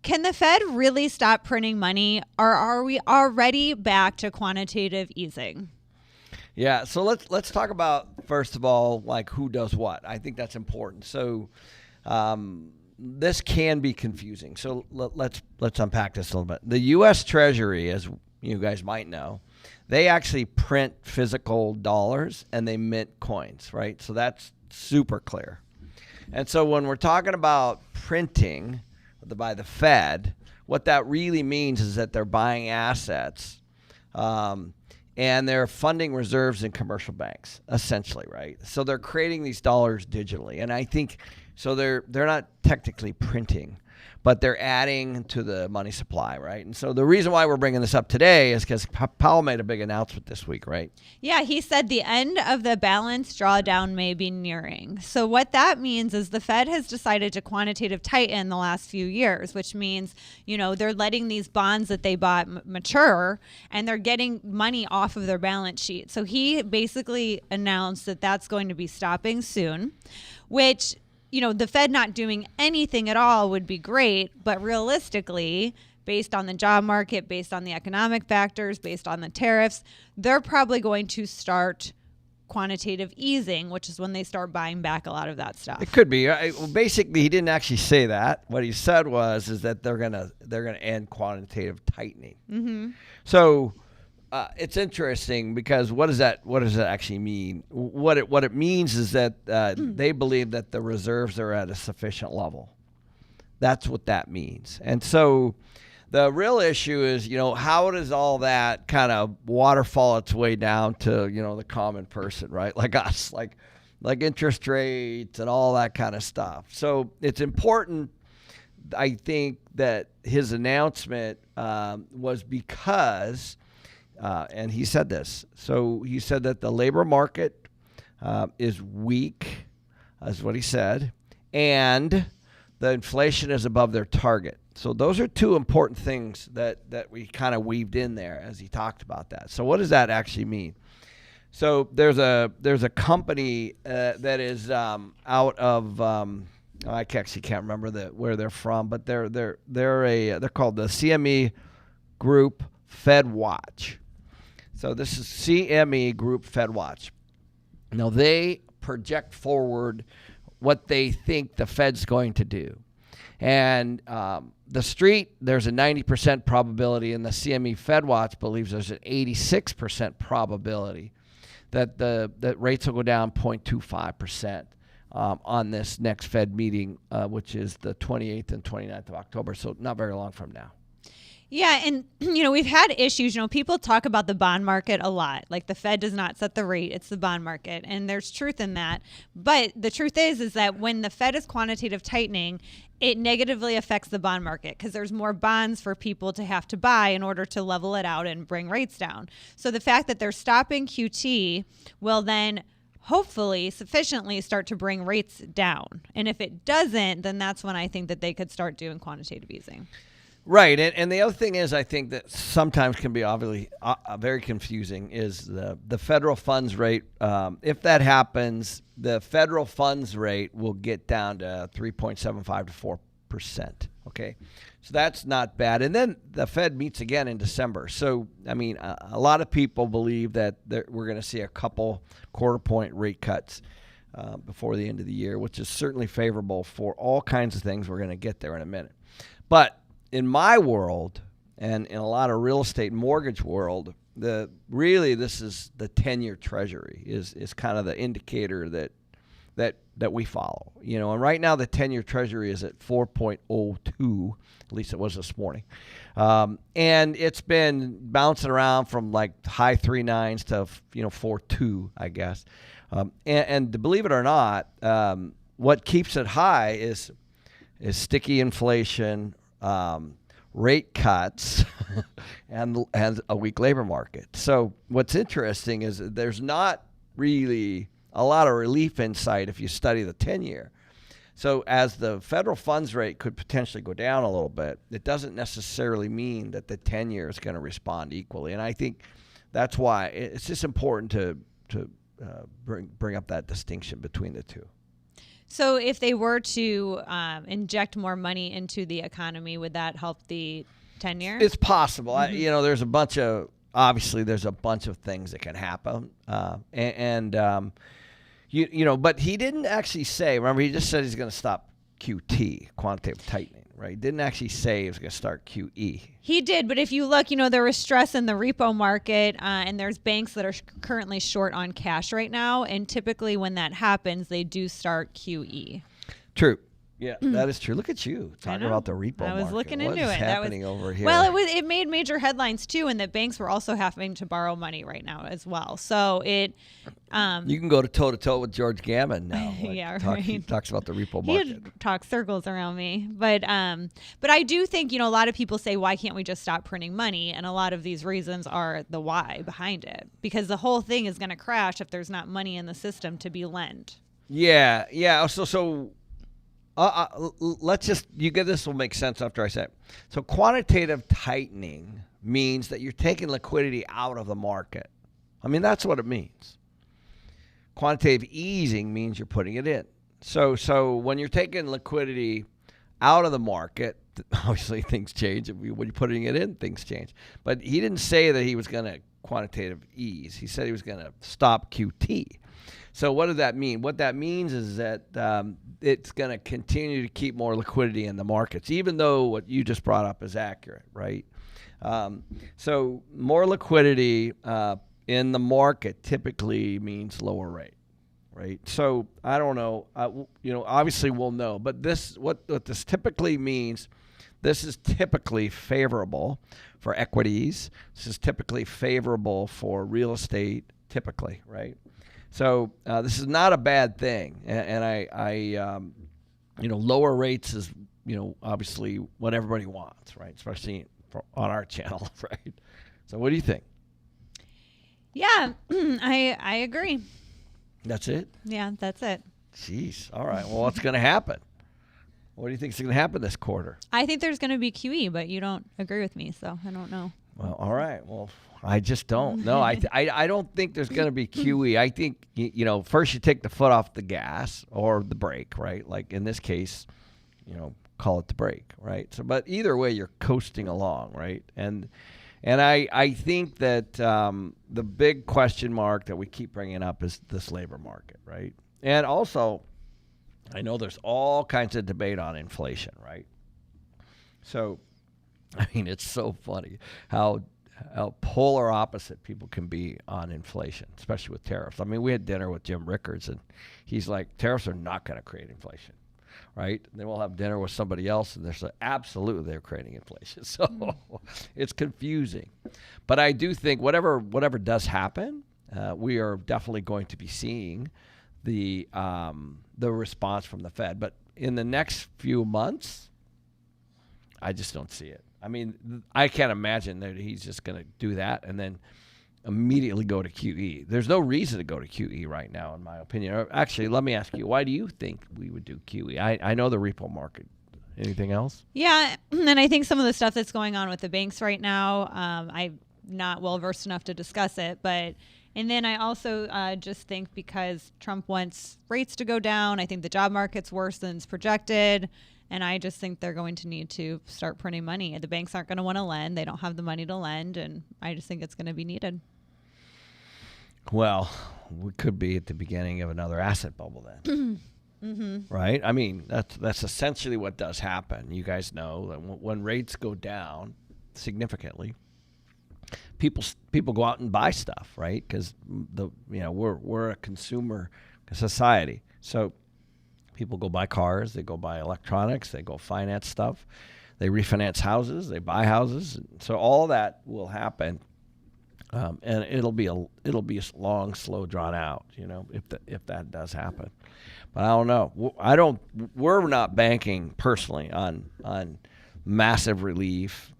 can the Fed really stop printing money, or are we already back to quantitative easing? Yeah, so let's talk about, first of all, like who does what. I think that's important. So this can be confusing. So let's unpack this a little bit. The U.S. Treasury, as you guys might know, they actually print physical dollars and they mint coins, right? So that's super clear. And so when we're talking about printing by the Fed, what that really means is that they're buying assets and they're funding reserves in commercial banks, essentially, right? So they're creating these dollars digitally. And I think, so they're not technically printing, but they're adding to the money supply, right? And so the reason why we're bringing this up today is because Powell made a big announcement this week, right? Yeah, he said the end of the balance drawdown may be nearing. So what that means is the Fed has decided to quantitative tighten the last few years, which means, they're letting these bonds that they bought mature and they're getting money off of their balance sheet. So he basically announced that that's going to be stopping soon, which the Fed not doing anything at all would be great, but realistically, based on the job market, based on the economic factors, based on the tariffs, they're probably going to start quantitative easing, which is when they start buying back a lot of that stuff. It could be. Well, basically, he didn't actually say that. What he said is that they're gonna end quantitative tightening. Mm-hmm. So it's interesting because what does that actually mean? What it means is that they believe that the reserves are at a sufficient level. That's what that means. And so the real issue is, how does all that kind of waterfall its way down to, the common person, right? Like us, like interest rates and all that kind of stuff. So it's important, I think, that his announcement was because and he said this. So he said that the labor market is weak, is what he said, and the inflation is above their target. So those are two important things that we kind of weaved in there as he talked about that. So what does that actually mean? So there's a company that is out of I actually can't remember where they're from, but they're called the CME Group Fed Watch. So this is CME Group Fed Watch. Now they project forward what they think the Fed's going to do. And the street, there's a 90% probability, and the CME Fed Watch believes there's an 86% probability that rates will go down 0.25% on this next Fed meeting, which is the 28th and 29th of October, so not very long from now. Yeah, and we've had issues. People talk about the bond market a lot. Like the Fed does not set the rate, it's the bond market, and there's truth in that. But the truth is that when the Fed is quantitative tightening, it negatively affects the bond market because there's more bonds for people to have to buy in order to level it out and bring rates down. So the fact that they're stopping QT will then hopefully sufficiently start to bring rates down. And if it doesn't, then that's when I think that they could start doing quantitative easing. Right, and the other thing is, I think that sometimes can be obviously very confusing is the federal funds rate. If that happens, the federal funds rate will get down to 3.75 to 4%. Okay, so that's not bad. And then the Fed meets again in December. So I mean, a lot of people believe that we're going to see a couple quarter point rate cuts before the end of the year, which is certainly favorable for all kinds of things. We're going to get there in a minute, but in my world, and in a lot of real estate mortgage world, this is the 10-year Treasury is kind of the indicator that we follow. And right now the 10-year Treasury is at 4.02, at least it was this morning, and it's been bouncing around from like high 3.9s to 4.2, I guess. And to believe it or not, what keeps it high is sticky inflation, rate cuts, and a weak labor market. So what's interesting is that there's not really a lot of relief in sight if you study the 10-year. So as the federal funds rate could potentially go down a little bit, it doesn't necessarily mean that the 10-year is going to respond equally. And I think that's why it's just important to bring up that distinction between the two. So if they were to inject more money into the economy, would that help the 10-year? It's possible. There's obviously there's a bunch of things that can happen. But he didn't actually say, remember, he just said he's going to stop QT, quantitative tightening, right? He didn't actually say he was going to start QE. He did, but if you look, there was stress in the repo market, and there's banks that are currently short on cash right now, and typically when that happens, they do start QE. True. Yeah, that is true. Look at you talking about the repo market. I was looking into it. What's happening over here? Well, it made major headlines too, and that banks were also having to borrow money right now as well. So it. You can go to toe with George Gammon now. Right. He talks about the repo market. He talks circles around me, but I do think a lot of people say, why can't we just stop printing money? And a lot of these reasons are the why behind it, because the whole thing is going to crash if there's not money in the system to be lent. Yeah. So. This will make sense after I say it. So quantitative tightening means that you're taking liquidity out of the market. I mean, that's what it means. Quantitative easing means you're putting it in. So when you're taking liquidity out of the market, obviously things change. When you're putting it in, things change. But he didn't say that he was going to quantitative ease. He said he was going to stop QT. So what does that mean? What that means is that it's going to continue to keep more liquidity in the markets, even though what you just brought up is accurate, right? So more liquidity in the market typically means lower rate, right? So I don't know. Obviously we'll know, but what this typically means. This is typically favorable for equities. This is typically favorable for real estate, typically, right? So this is not a bad thing, and I lower rates is obviously what everybody wants, right? Especially on our channel, right? So what do you think? Yeah, I agree. That's it? Yeah, that's it. Jeez. All right. Well, what's going to happen? What do you think is going to happen this quarter? I think there's going to be QE, but you don't agree with me, so I don't know. Well, all right. Well, I just don't. No, I don't think there's going to be QE. I think, first you take the foot off the gas or the brake, right? Like in this case, call it the brake, right? So, but either way, you're coasting along, right? And I think that the big question mark that we keep bringing up is this labor market, right? And also, I know there's all kinds of debate on inflation, right? So, I mean, it's so funny how polar opposite people can be on inflation, especially with tariffs. I mean, we had dinner with Jim Rickards, and he's like, tariffs are not going to create inflation, right? And then we'll have dinner with somebody else, and they're absolutely they're creating inflation. So it's confusing. But I do think whatever does happen, we are definitely going to be seeing the response from the Fed. But in the next few months, I just don't see it. I mean, I can't imagine that he's just going to do that and then immediately go to QE. There's no reason to go to QE right now, in my opinion. Actually, let me ask you, why do you think we would do QE? I know the repo market. Anything else? Yeah, and I think some of the stuff that's going on with the banks right now, I'm not well versed enough to discuss it, and then I also just think because Trump wants rates to go down, I think the job market's worse than it's projected. And I just think they're going to need to start printing money. The banks aren't going to want to lend. They don't have the money to lend. And I just think it's going to be needed. Well, we could be at the beginning of another asset bubble then. Mm-hmm. Right? I mean, that's essentially what does happen. You guys know that when rates go down significantly, people go out and buy stuff, right? Because we're a consumer society. So people go buy cars, they go buy electronics, they go finance stuff, they refinance houses, they buy houses. So all that will happen, and it'll be a long, slow, drawn out. If that does happen. But I don't know. We're not banking personally on massive relief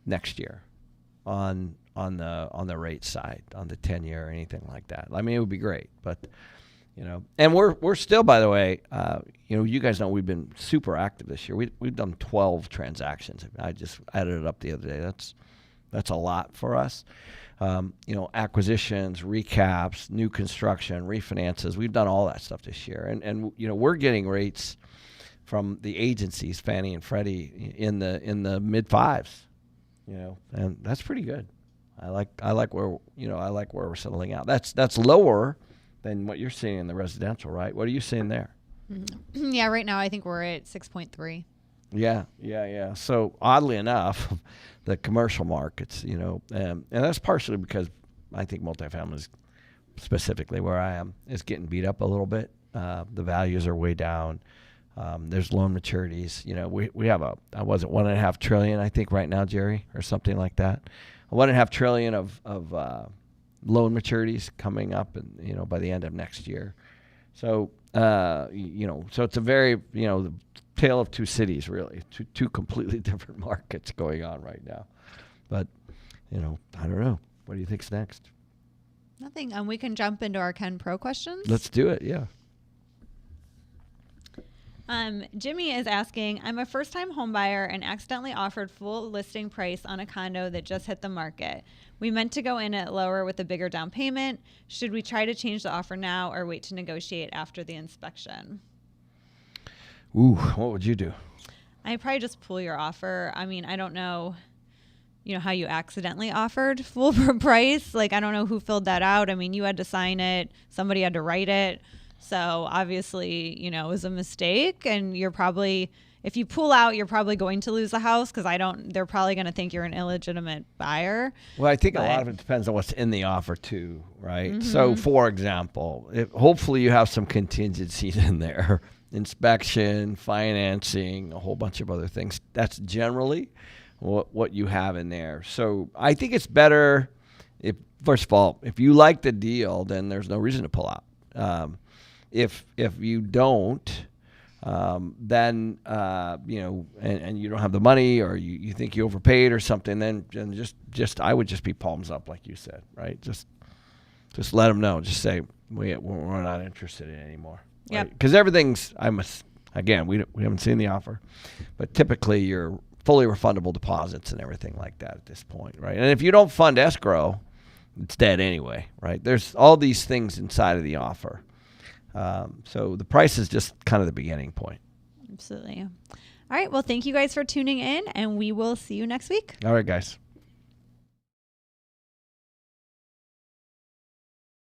next year on the rate side, on the 10-year or anything like that. I mean, it would be great, but. And we're still, by the way, you guys know we've been super active this year. We've done 12 transactions. I just added it up the other day. That's a lot for us. acquisitions, recaps, new construction, refinances. We've done all that stuff this year, and we're getting rates from the agencies, Fannie and Freddie, in the mid fives, and that's pretty good. I like where we're settling out. That's lower than what you're seeing in the residential, right? What are you seeing there? Mm-hmm. Yeah, right now I think we're at 6.3. Yeah. So oddly enough, the commercial markets, and that's partially because I think multifamily, specifically where I am, is getting beat up a little bit. The values are way down. There's loan maturities. We have $1.5 trillion, I think, right now, Jerry, or something like that. $1.5 trillion of loan maturities coming up, and by the end of next year. So so it's a very the tale of two cities, really, two completely different markets going on right now. But I don't know. What do you think's next? Nothing. We can jump into our Ken Pro questions. Let's do it. Yeah. Jimmy is asking, I'm a first-time home buyer and accidentally offered full listing price on a condo that just hit the market. We meant to go in at lower with a bigger down payment. Should we try to change the offer now or wait to negotiate after the inspection? Ooh, what would you do? I'd probably just pull your offer. I mean, I don't know, how you accidentally offered full price. Like, I don't know who filled that out. I mean, you had to sign it. Somebody had to write it. So obviously, it was a mistake, and if you pull out, you're probably going to lose the house because they're probably going to think you're an illegitimate buyer. Well, I think a lot of it depends on what's in the offer too, right? Mm-hmm. So for example, hopefully you have some contingencies in there, inspection, financing, a whole bunch of other things. That's generally what you have in there. So I think it's better first of all, if you like the deal, then there's no reason to pull out. If you don't, then and you don't have the money, or you think you overpaid or something, then just I would just be palms up, like you said, right? Just let them know. Just say we're not interested in it anymore. Yeah. Because everything's we haven't seen the offer, but typically you're fully refundable deposits and everything like that at this point, right? And if you don't fund escrow, it's dead anyway, right? There's all these things inside of the offer. So the price is just kind of the beginning point. Absolutely. All right. Well, thank you guys for tuning in, and we will see you next week. All right, guys.